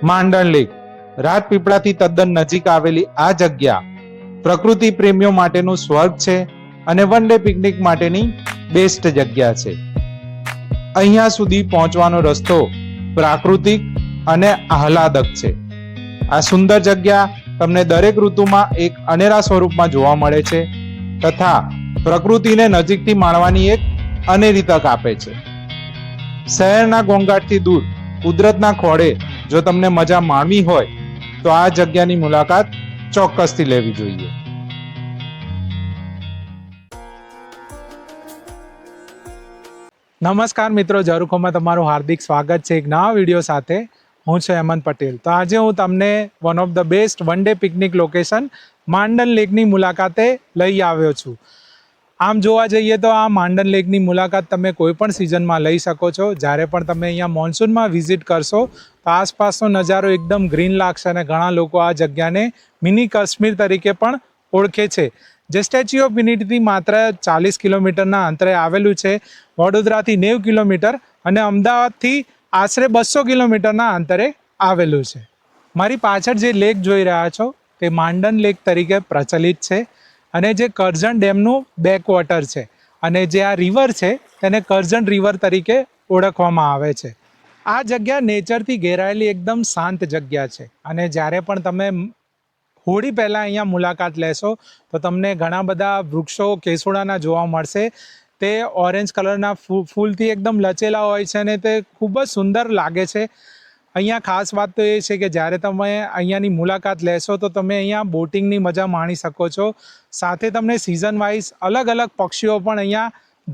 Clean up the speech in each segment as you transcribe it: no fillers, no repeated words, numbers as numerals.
Mandan lake રાજપીપળાથી તદ્દન નજીક આવેલી આ જગ્યા પ્રકૃતિ પ્રેમીઓ માટેનું સ્વર્ગ છે અને વન ડે પિકનિક માટેની બેસ્ટ જગ્યા છે. અહીંયા સુધી પહોંચવાનો રસ્તો પ્રાકૃતિક અને આહલાદક છે. આ સુંદર જગ્યા તમને દરેક ઋતુમાં એક અનેરા સ્વરૂપમાં જોવા મળે છે તથા પ્રકૃતિને નજીકથી માણવાની એક અનેરી તક આપે છે. શહેરના ઘોંઘાટથી દૂર કુદરતના ખોળે જો તમને મજા માણવી હોય તો આ જગ્યાની મુલાકાત ચોક્કસથી લેવી જોઈએ. નમસ્કાર મિત્રો, ઝરૂખોમાં તમારું હાર્દિક સ્વાગત છે એક નવા વિડીયો સાથે. હું છું હેમંત પટેલ. તો આજે હું તમને one of the best one day picnic location Mandan લેકની મુલાકાતે લઈ આવ્યો છું. આમ જોવા જઈએ તો આ માંડણ લેકની મુલાકાત તમે કોઈ પણ સિઝનમાં લઈ શકો છો. જ્યારે પણ તમે અહીંયા મોન્સૂનમાં વિઝિટ કરશો તો આસપાસનો નજારો એકદમ ગ્રીન લાગશે અને ઘણા લોકો આ જગ્યાને મિની કાશ્મીર તરીકે પણ ઓળખે છે, જે સ્ટેચ્યુ ઓફ યુનિટીથી માત્ર 40 કિલોમીટરના અંતરે આવેલું છે, વડોદરાથી 90 કિલોમીટર અને અમદાવાદથી આશરે 200 કિલોમીટરના અંતરે આવેલું છે. મારી પાછળ જે લેક જોઈ રહ્યા છો તે માંડણ લેક તરીકે પ્રચલિત છે અને જે કરજણ ડેમનું બેકવોટર છે અને જે આ રિવર છે તેને કરજણ રિવર તરીકે ઓળખવામાં આવે છે. આ જગ્યા નેચરથી ઘેરાયેલી એકદમ શાંત જગ્યા છે અને જ્યારે પણ તમે હોળી પહેલાં અહીંયા મુલાકાત લેશો તો તમને ઘણા બધા વૃક્ષો કેસુડાના જોવા મળશે. તે ઓરેન્જ કલરના ફૂલથી એકદમ લચેલા હોય છે અને તે ખૂબ જ સુંદર લાગે છે. અહીંયા ખાસ વાત તો એ છે કે જ્યારે તમે અહીંયાની મુલાકાત લેશો તો તમે અહીંયા બોટિંગની મજા માણી શકો છો. સાથે તમને સિઝન વાઇઝ અલગ અલગ પક્ષીઓ પણ અહીંયા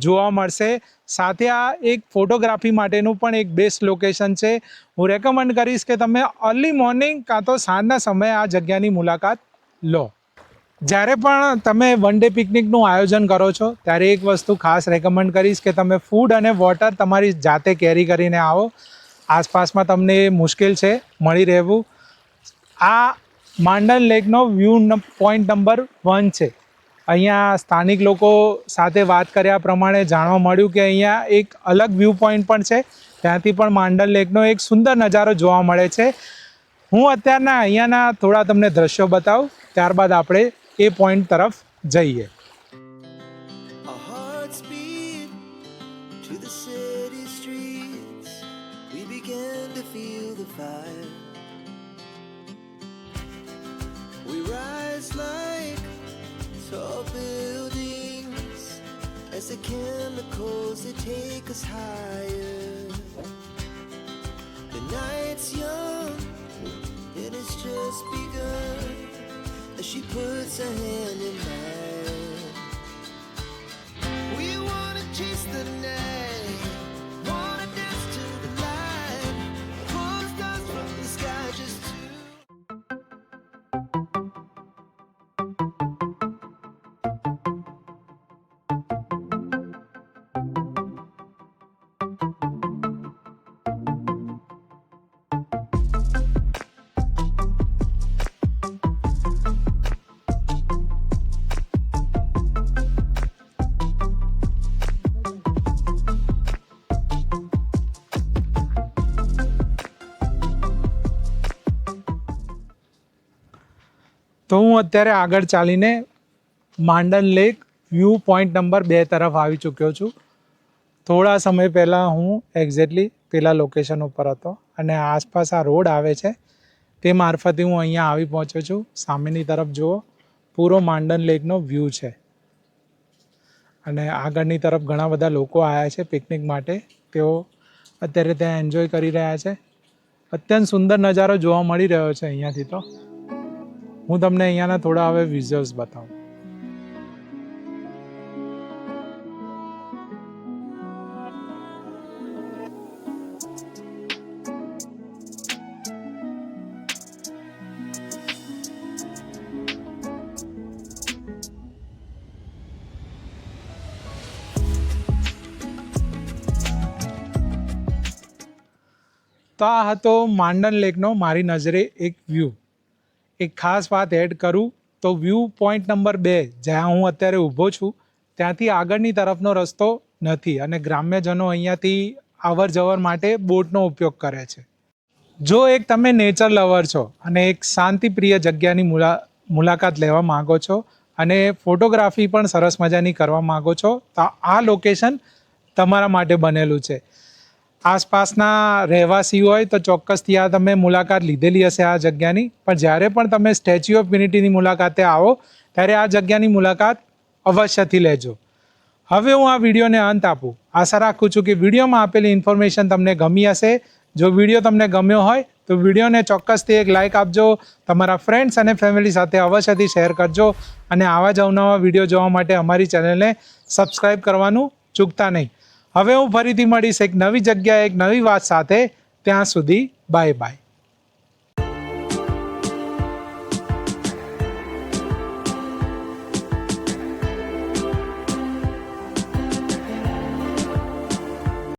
જોવા મળશે. સાથે આ એક ફોટોગ્રાફી માટેનું પણ એક બેસ્ટ લોકેશન છે. હું રેકમેન્ડ કરીશ કે તમે અર્લી મોર્નિંગ કાં તો સાંજના સમયે આ જગ્યાની મુલાકાત લો. જ્યારે પણ તમે વન ડે પિકનિકનું આયોજન કરો છો ત્યારે એક વસ્તુ ખાસ રેકમેન્ડ કરીશ કે તમે ફૂડ અને વોટર તમારી જાતે કેરી કરીને આવો. આસપાસમાં તમને મુશ્કેલ છે મળી રહેવું. આ માંડણ લેકનો વ્યૂ પોઈન્ટ નંબર 1 છે. અહીંયા સ્થાનિક લોકો સાથે વાત કર્યા પ્રમાણે જાણવા મળ્યું કે અહીંયા એક અલગ વ્યૂ પોઈન્ટ પણ છે, ત્યાંથી પણ માંડણ લેકનો એક સુંદર નજારો જોવા મળે છે. હું અત્યારના અહીંયાના થોડા તમને દ્રશ્યો બતાવું, ત્યારબાદ આપણે એ પોઈન્ટ તરફ જઈએ. Tall buildings as the chemicals they take us higher. The night's young and it's just begun as she puts her hand in mine. We wanna chase the night, wanna dance to the light, pull stars from the sky just to તો હું અત્યારે આગળ ચાલીને Mandan lake view point number 2 તરફ આવી ચૂક્યો છું. થોડા સમય પહેલાં હું એક્ઝેક્ટલી પેલા લોકેશન ઉપર હતો અને આસપાસ આ રોડ આવે છે તે મારફતે હું અહીંયા આવી પહોંચ્યો છું. સામેની તરફ જુઓ, પૂરો માંડણ લેકનો વ્યૂ છે અને આગળની તરફ ઘણા બધા લોકો આવ્યા છે પિકનિક માટે. તેઓ અત્યારે ત્યાં એન્જોય કરી રહ્યા છે. અત્યંત સુંદર નજારો જોવા મળી રહ્યો છે અહીંયાથી. તો હું તમને અહીંયાના થોડા હવે વિઝ્યુઅલ્સ બતાવું. તો આ હતો માંડણ લેકનો મારી નજરે એક વ્યૂ. એક ખાસ વાત એડ કરું તો વ્યૂ પોઈન્ટ નંબર 2 જ્યાં હું અત્યારે ઊભો છું ત્યાંથી આગળની તરફનો રસ્તો નથી અને ગ્રામ્યજનો અહીંયાથી અવર જવર માટે બોટનો ઉપયોગ કરે છે. જો એક તમે નેચર લવર છો અને એક શાંતિપ્રિય જગ્યાની મુલાકાત લેવા માગો છો અને ફોટોગ્રાફી પણ સરસ મજાની કરવા માગો છો તો આ લોકેશન તમારા માટે બનેલું છે. આસપાસના રહેવાસી હોય તો ચોક્કસથી આ તમે મુલાકાત લીધેલી હશે આ જગ્યાની, પણ જ્યારે પણ તમે સ્ટેચ્યુ ઓફ યુનિટીની મુલાકાતે આવો ત્યારે આ જગ્યાની મુલાકાત અવશ્યથી લેજો. હવે હું આ વિડીયોને અંત આપું. આશા રાખું છું કે વિડીયોમાં આપેલી ઇન્ફોર્મેશન તમને ગમી હશે. જો વિડીયો તમને ગમ્યો હોય તો વિડીયોને ચોક્કસથી એક લાઇક આપજો, તમારા ફ્રેન્ડ્સ અને ફેમિલી સાથે અવશ્યથી શેર કરજો અને આવા જ અવનવા વિડીયો જોવા માટે અમારી ચેનલને સબસ્ક્રાઈબ કરવાનું ચૂકતા નહીં. હવે હું ફરીથી મળીશ એક નવી જગ્યાએ એક નવી વાત સાથે. ત્યાં સુધી બાય બાય.